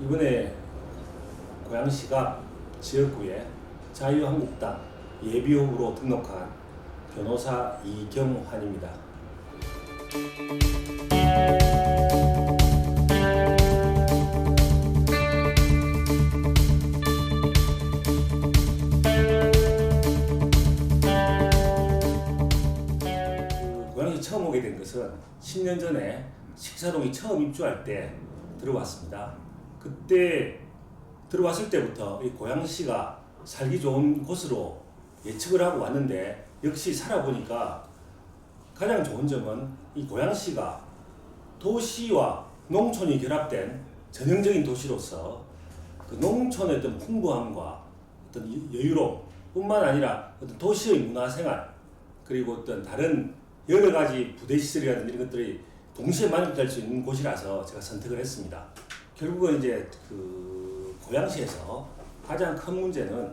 이번에 고양시가 지역구에 자유한국당 예비후보로 등록한 변호사 이경환입니다. 고양시 처음 오게 된 것은 10년 전에 식사동이 처음 입주할 때 들어왔습니다. 그때 들어왔을 때부터 이 고양시가 살기 좋은 곳으로 예측을 하고 왔는데, 역시 살아보니까 가장 좋은 점은 이 고양시가 도시와 농촌이 결합된 전형적인 도시로서 그 농촌의 어떤 풍부함과 어떤 여유로움 뿐만 아니라 어떤 도시의 문화생활, 그리고 어떤 다른 여러 가지 부대시설이라든지 이런 것들이 동시에 만족될 수 있는 곳이라서 제가 선택을 했습니다. 결국은 이제 그 고양시에서 가장 큰 문제는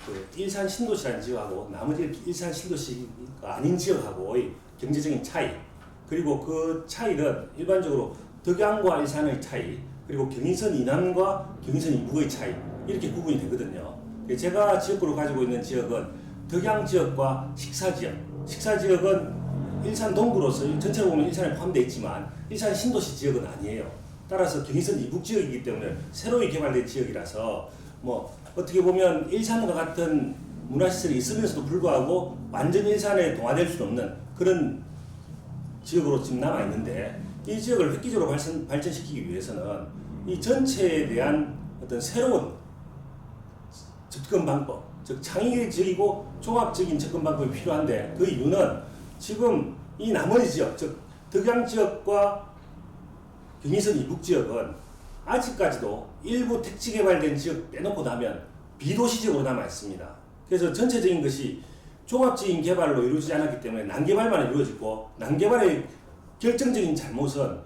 그 일산 신도시라는 지역하고 나머지 일산 신도시가 아닌 지역하고의 경제적인 차이, 그리고 그 차이는 일반적으로 덕양과 일산의 차이, 그리고 경인선 이남과 경인선 이북의 차이, 이렇게 구분이 되거든요. 제가 지역구로 가지고 있는 지역은 덕양 지역과 식사 지역, 식사 지역은 일산 동구로서 전체로 보면 일산에 포함되어 있지만 일산 신도시 지역은 아니에요. 따라서 경인선 이북 지역이기 때문에 새로이 개발된 지역이라서 뭐 어떻게 보면 일산과 같은 문화시설이 있으면서도 불구하고 완전 일산에 동화될 수는 없는 그런 지역으로 지금 남아있는데, 이 지역을 획기적으로 발전시키기 위해서는 이 전체에 대한 어떤 새로운 접근 방법, 즉 창의적이고 종합적인 접근 방법이 필요한데, 그 이유는 지금 이 나머지 지역, 즉 덕양 지역과 경인선 이북 지역은 아직까지도 일부 택지 개발된 지역 빼놓고 나면 비도시 지역으로 남아 있습니다. 그래서 전체적인 것이 종합적인 개발로 이루어지지 않았기 때문에 난개발만 이루어지고, 난개발의 결정적인 잘못은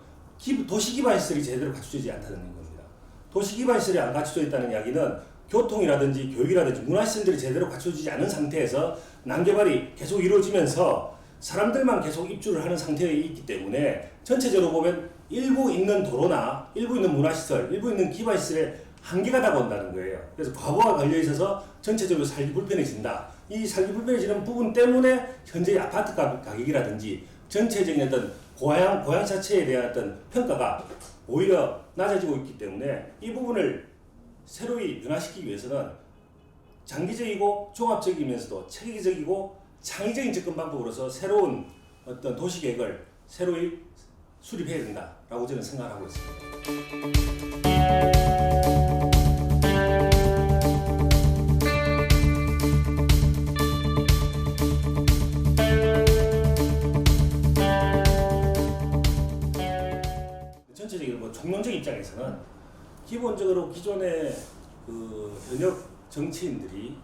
도시기반시설이 제대로 갖춰지지 않다는 겁니다. 도시기반시설이 안 갖춰져 있다는 이야기는 교통이라든지 교육이라든지 문화시설들이 제대로 갖춰지지 않은 상태에서 난개발이 계속 이루어지면서 사람들만 계속 입주를 하는 상태에 있기 때문에 전체적으로 보면 일부 있는 도로나 일부 있는 문화시설, 일부 있는 기반시설에 한계가 다가온다는 거예요. 그래서 과거와 걸려 있어서 전체적으로 살기 불편해진다. 이 살기 불편해지는 부분 때문에 현재 아파트 가격이라든지 전체적인 어떤 고향 자체에 대한 어떤 평가가 오히려 낮아지고 있기 때문에 이 부분을 새로이 변화시키기 위해서는 장기적이고 종합적이면서도 체계적이고 창의적인 접근 방법으로서 새로운 어떤 도시계획을 새로이 수립해야 된다라고 저는 생각하고 있습니다. 전체적인 총론적 입장에서는 기본적으로 기존의 그 현역 정치인들이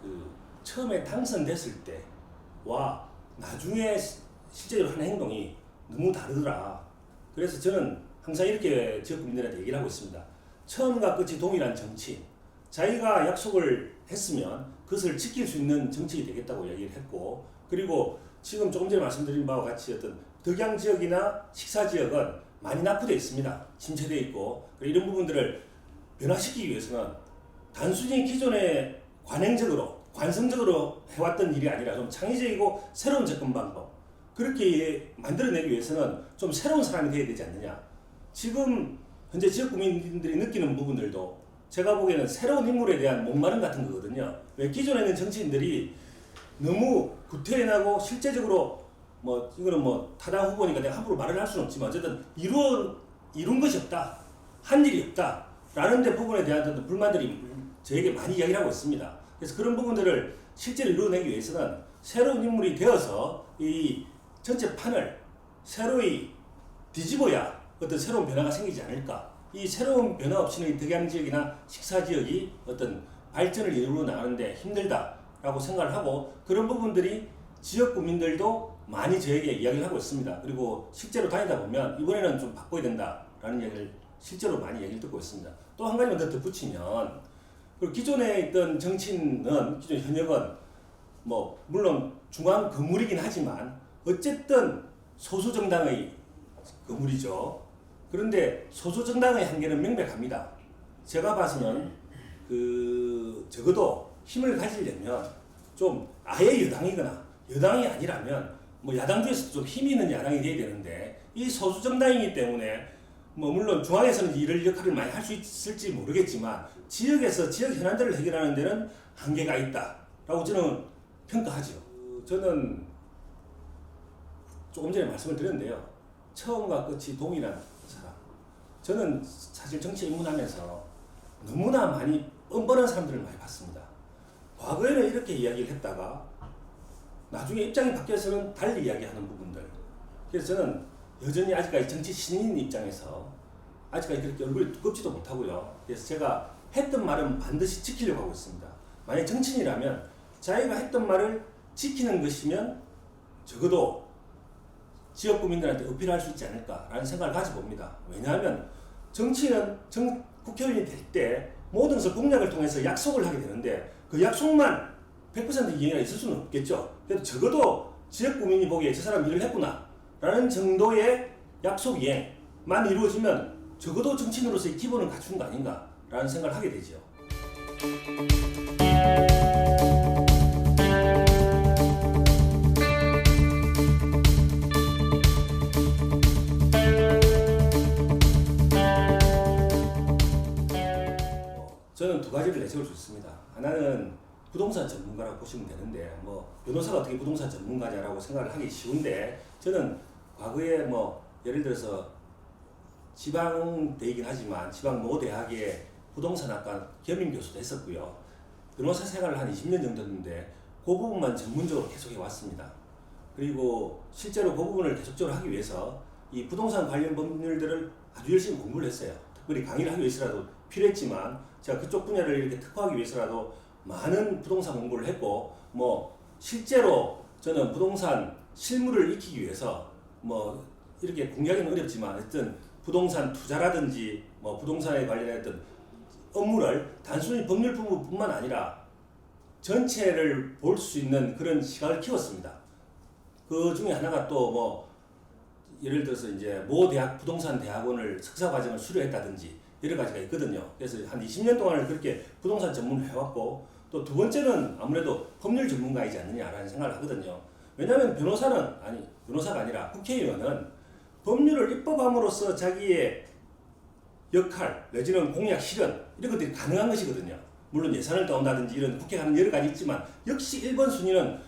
그 처음에 당선됐을 때와 나중에 실제로 하는 행동이 너무 다르더라. 그래서 저는 항상 이렇게 지역 국민들한테 얘기를 하고 있습니다. 처음과 끝이 동일한 정치, 자기가 약속을 했으면 그것을 지킬 수 있는 정치인이 되겠다고 얘기를 했고, 그리고 지금 조금 전에 말씀드린 바와 같이 어떤 덕양 지역이나 식사 지역은 많이 낙후되어 있습니다. 침체되어 있고, 이런 부분들을 변화시키기 위해서는 단순히 기존에 관성적으로 해왔던 일이 아니라 좀 창의적이고 새로운 접근 방법, 그렇게 만들어내기 위해서는 좀 새로운 사람이 되어야 되지 않느냐. 지금 현재 지역 국민들이 느끼는 부분들도 제가 보기에는 새로운 인물에 대한 목마름 같은 거거든요. 왜 기존에 있는 정치인들이 너무 구태연하고 실제적으로 이거는 타당 후보니까 내가 함부로 말을 할 수는 없지만 어쨌든 이룬 것이 없다, 한 일이 없다 라는 데 부분에 대한 어떤 불만들이 저에게 많이 이야기를 하고 있습니다. 그래서 그런 부분들을 실제로 이루어내기 위해서는 새로운 인물이 되어서 이 전체 판을 새로이 뒤집어야 어떤 새로운 변화가 생기지 않을까. 이 새로운 변화 없이는 이 덕양 지역이나 식사 지역이 어떤 발전을 이루어 나가는데 힘들다라고 생각을 하고, 그런 부분들이 지역 구민들도 많이 저에게 이야기를 하고 있습니다. 그리고 실제로 다니다 보면 이번에는 좀 바꿔야 된다라는 얘기를 실제로 많이 얘기를 듣고 있습니다. 또 한 가지만 더 덧붙이면, 기존에 있던 정치인은, 기존 현역은 뭐 물론 중앙 건물이긴 하지만 어쨌든 소수 정당의 건물이죠. 그런데 소수 정당의 한계는 명백합니다. 제가 봐서는 적어도 힘을 가지려면 좀 아예 여당이거나, 여당이 아니라면 뭐 야당 중에서도 좀 힘이 있는 야당이 돼야 되는데, 이 소수 정당이기 때문에 뭐 물론 중앙에서는 이럴 역할을 많이 할 수 있을지 모르겠지만 지역에서 지역 현안들을 해결하는 데는 한계가 있다라고 저는 평가하죠. 저는 조금 전에 말씀을 드렸는데요. 처음과 끝이 동일한 사람. 저는 사실 정치에 입문하면서 너무나 많이 뻔뻔한 사람들을 많이 봤습니다. 과거에는 이렇게 이야기를 했다가 나중에 입장이 바뀌어서는 달리 이야기하는 부분들. 그래서 저는 여전히 아직까지 정치 신인 입장에서 아직까지 그렇게 얼굴이 두껍지도 못하고요. 그래서 제가 했던 말은 반드시 지키려고 하고 있습니다. 만약 정치인이라면 자기가 했던 말을 지키는 것이면 적어도 지역 구민들한테 어필할 수 있지 않을까라는 생각을 가져봅니다. 왜냐하면 정치인은 국회의원이 될 때 모든 것을 공약을 통해서 약속을 하게 되는데, 그 약속만 100% 이행이 있을 수는 없겠죠. 그래도 적어도 지역 구민이 보기에 저 사람 일을 했구나 라는 정도의 약속 이행만 이루어지면 적어도 정치인으로서의 기본을 갖춘 거 아닌가 라는 생각을 하게 되죠. 저는 두 가지를 내세울 수 있습니다. 하나는 부동산 전문가라고 보시면 되는데, 뭐 변호사가 어떻게 부동산 전문가냐라고 생각을 하기 쉬운데, 저는 과거에 뭐 예를 들어서 지방대이긴 하지만 지방 모 대학의 부동산학과 겸임 교수도 했었고요. 변호사 생활을 한 20년 정도 했는데 그 부분만 전문적으로 계속해 왔습니다. 그리고 실제로 그 부분을 계속적으로 하기 위해서 이 부동산 관련 법률들을 아주 열심히 공부를 했어요. 특별히 강의를 하기 위해서라도 필요했지만 제가 그쪽 분야를 이렇게 특화하기 위해서라도 많은 부동산 공부를 했고, 뭐 실제로 저는 부동산 실무를 익히기 위해서 뭐 이렇게 공개하기는 어렵지만 하여튼 부동산 투자라든지 뭐 부동산에 관련했던 업무를 단순히 법률 부분뿐만 아니라 전체를 볼 수 있는 그런 시각을 키웠습니다. 그 중에 하나가 또 뭐 예를 들어서 이제 모 대학 부동산 대학원을 석사 과정을 수료했다든지 여러 가지가 있거든요. 그래서 한 20년 동안을 그렇게 부동산 전문을 해왔고, 또 두 번째는 아무래도 법률 전문가이지 않느냐라는 생각을 하거든요. 왜냐하면 변호사가 아니라 국회의원은 법률을 입법함으로써 자기의 역할 내지는 공약 실현 이런 것들이 가능한 것이거든요. 물론 예산을 따온다든지 이런 국회가 하는 여러 가지 있지만, 역시 1번 순위는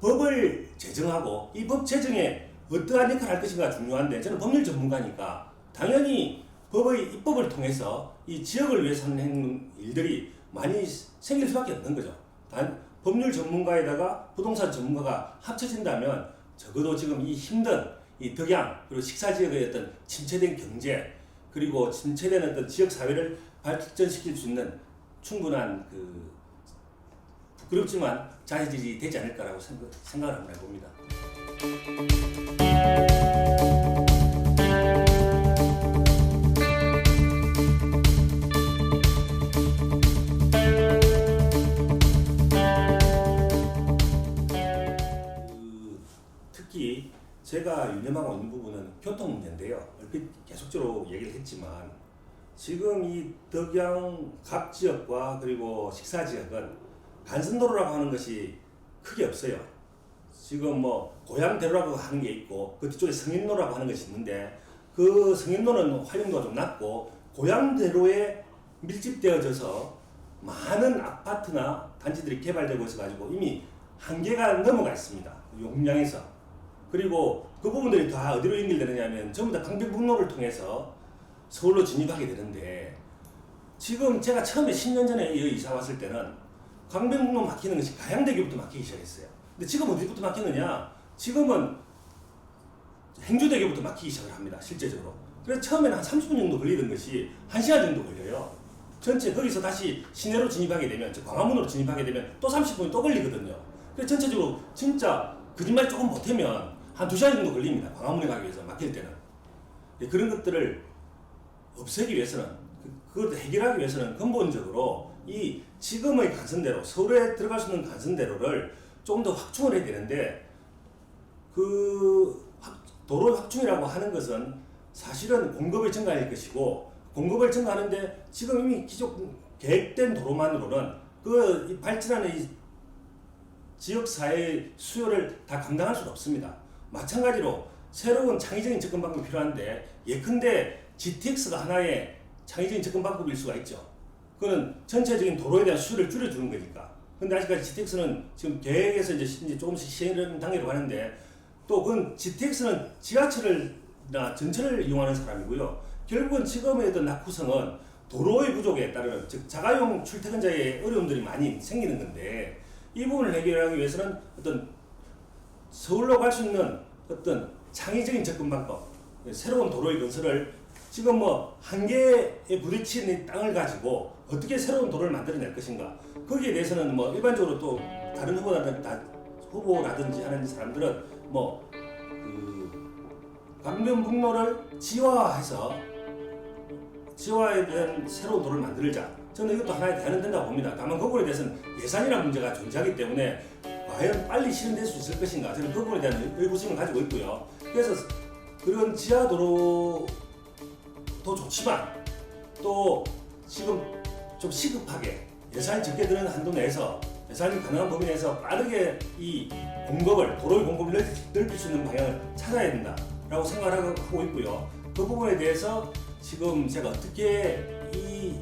법을 제정하고 이 법 제정에 어떠한 역할을 할 것인가 중요한데, 저는 법률 전문가니까 당연히 법의 입법을 통해서 이 지역을 위해서 하는 일들이 많이 생길 수밖에 없는 거죠. 단 법률 전문가에다가 부동산 전문가가 합쳐진다면 적어도 지금 이 힘든 이 덕양 그리고 식사 지역의 어떤 침체된 경제 그리고 침체된 어떤 지역 사회를 발전시킬 수 있는 충분한 부끄럽지만 자질이 되지 않을까라고 생각을 한번 해봅니다. 특히 제가 유념하고 있는 부분은 교통 문제인데요. 얼핏 계속적으로 얘기를 했지만 지금 이 덕양 갑 지역과 그리고 식사 지역은 간선도로라고 하는 것이 크게 없어요. 지금 뭐 고향대로라고 하는 게 있고 그 뒤쪽에 성인로라고 하는 것이 있는데, 그 성인로는 활용도가 좀 낮고 고향대로에 밀집되어져서 많은 아파트나 단지들이 개발되고 있어가지고 이미 한계가 넘어가 있습니다. 용량에서. 그리고 그 부분들이 다 어디로 연결되느냐면 전부 다 강변북로를 통해서 서울로 진입하게 되는데, 지금 제가 처음에 10년 전에 이사 왔을 때는 강변북로 막히는 것이 가양대교부터 막히기 시작했어요. 근데 지금 어디부터 막히느냐? 지금은 행주대교부터 막히기 시작을 합니다. 실제적으로. 그래서 처음에는 한 30분 정도 걸리던 것이 1시간 정도 걸려요. 전체 거기서 다시 시내로 진입하게 되면, 즉 광화문으로 진입하게 되면 또 30분이 또 걸리거든요. 그래서 전체적으로 진짜 거짓말 조금 못하면 한 2시간 정도 걸립니다. 광화문에 가기 위해서 막힐 때는. 그런 것들을 없애기 위해서는, 그것을 해결하기 위해서는 근본적으로 이 지금의 간선대로, 서울에 들어갈 수 있는 간선대로를 조금 더 확충을 해야 되는데, 도로 확충이라고 하는 것은 사실은 공급의 증가일 것이고, 공급을 증가하는데 지금 이미 기존 계획된 도로만으로는 그 발전하는 이 지역사회의 수요를 다 감당할 수는 없습니다. 마찬가지로 새로운 창의적인 접근 방법이 필요한데, 예컨대 GTX가 하나의 창의적인 접근 방법일 수가 있죠. 그거는 전체적인 도로에 대한 수요를 줄여주는 거니까. 근데 아직까지 GTX는 지금 계획에서 이제 조금씩 시행하는 단계로 가는데, 또 그건 GTX는 지하철이나 전철을 이용하는 사람이고요. 결국은 지금의 어떤 낙후성은 도로의 부족에 따르는, 즉 자가용 출퇴근자의 어려움들이 많이 생기는 건데, 이 부분을 해결하기 위해서는 어떤 서울로 갈 수 있는 어떤 창의적인 접근 방법, 새로운 도로의 건설을 지금 뭐 한계에 부딪힌 땅을 가지고 어떻게 새로운 도로를 만들어낼 것인가, 거기에 대해서는 뭐 일반적으로 또 다른 후보라든지 하는 사람들은 뭐 강변북로를 지화에 대한 새로운 도로를 만들자. 저는 이것도 하나의 대안은 된다고 봅니다. 다만 그 부분에 대해서는 예산이라는 문제가 존재하기 때문에 과연 빨리 실현될 수 있을 것인가, 저는 그 부분에 대한 의구심을 가지고 있고요. 그래서 그런 지하도로도 좋지만, 또 지금 좀 시급하게 예산이 적게 드는 한도 내에서, 예산이 가능한 범위 내에서 빠르게 이 도로의 공급을 넓힐 수 있는 방향을 찾아야 된다라고 생각을 하고 있고요. 그 부분에 대해서 지금 제가 어떻게 이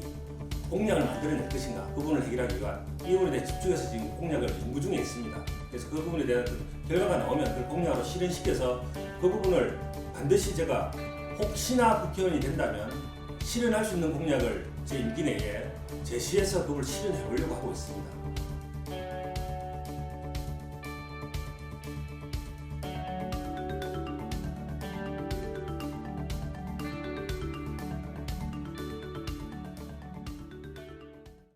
공약을 만들어낼 것인가, 그 부분을 해결하기 위한 이 부분에 대해 집중해서 지금 공약을 연구 중에 있습니다. 그래서 그 부분에 대한 결과가 나오면 그 공약으로 실현시켜서 그 부분을 반드시 제가 혹시나 국회의원이 된다면 실현할 수 있는 공약을 제 임기 내에 제시해서 그걸 실현해 보려고 하고 있습니다.